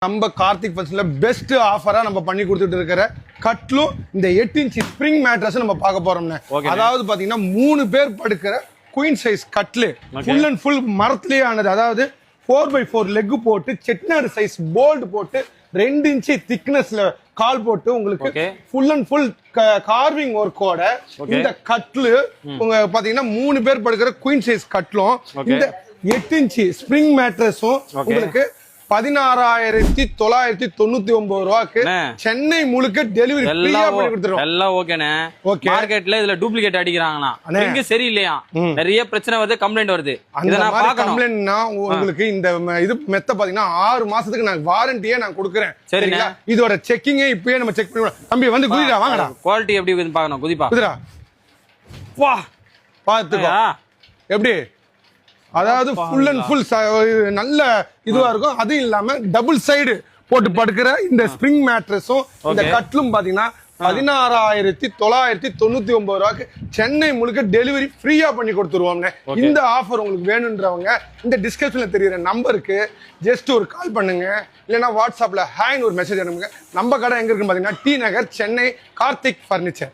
நம்ம கார்த்திக் ஃபர்ஸ்ட்ல பெஸ்ட் ஆஃபரா நம்ம பண்ணி கொடுத்துட்டு இருக்கிற கட்லும் இந்த 8 இன்ச் ஸ்ப்ரிங் மேட்ரஸ் நம்ம பார்க்க போறோம்னே. அதாவது பாத்தீங்கன்னா 3 பேர் படுக்கிற குயின் சைஸ் கட்லு ஃபுல் அண்ட் ஃபுல் மரத்திலேயே ஆனது. அதாவது 4x4 லெக் போட்டு செட்னர் சைஸ் போல்ட் போட்டு 2 இன்ச் திக்னஸ்ல கால் போட்டு உங்களுக்கு ஃபுல் அண்ட் ஃபுல் கார்விங் ஒர்க்கோட இந்த கட்லு உங்க பாத்தீங்கன்னா 3 பேர் படுக்கிற குயின் சைஸ் கட்லும் இந்த 8 இன்ச் ஸ்ப்ரிங் மேட்ரஸும் உங்களுக்கு 16,999 ரூபாய்க்கு சென்னை முழுக்க டெலிவரி ஃப்ரீயா பண்ணி கொடுத்துறோம். எல்லாம் ஓகேண்ணே. மார்க்கெட்ல இதுல டூப்ளிகேட் அடிக்கிறாங்கண்ணா, இங்க சரியில்லையா, நிறைய பிரச்சனை வருது, கம்ப்ளைண்ட் வருது. கம்ப்ளைண்ட்னா உங்களுக்கு இந்த இது மெத்த பாத்தீங்கன்னா 6 மாசத்துக்கு நான் வாரண்டியே நான் கொடுக்குறேன். சரிங்களா? இதோட செக்கிங்கே இப்பயே நம்ம செக் பண்ணி தம்பி வந்து குதிரா வாங்கடா. குவாலிட்டி எப்படி இருக்குன்னு பார்க்கணும். குதிரா வா பாத்துக்கோ எப்படி, அதாவது ஃபுல் அண்ட் ஃபுல் நல்ல இதுவா இருக்கும். அது இல்லாம டபுள் சைடு போட்டு படுக்கிற இந்த ஸ்ப்ரிங் மேட்ரஸும் இந்த கட்லும் பாத்தீங்கன்னா 16,999 ரூபாய்க்கு சென்னை முழுக்க டெலிவரி ஃப்ரீயா பண்ணி கொடுத்துருவோம். இந்த ஆஃபர் உங்களுக்கு வேணும்ன்றவங்க இந்த டிஸ்கிரிப்ஷன்ல தெரியுற நம்பருக்கு ஜஸ்ட் ஒரு கால் பண்ணுங்க, இல்லைன்னா வாட்ஸ்அப்ல ஹாய்னு ஒரு மெசேஜ் அனுப்புங்க. நம்ம கடை எங்க இருக்குன்னு பாத்தீங்கன்னா டி நகர், சென்னை, கார்த்திக் பர்னிச்சர்.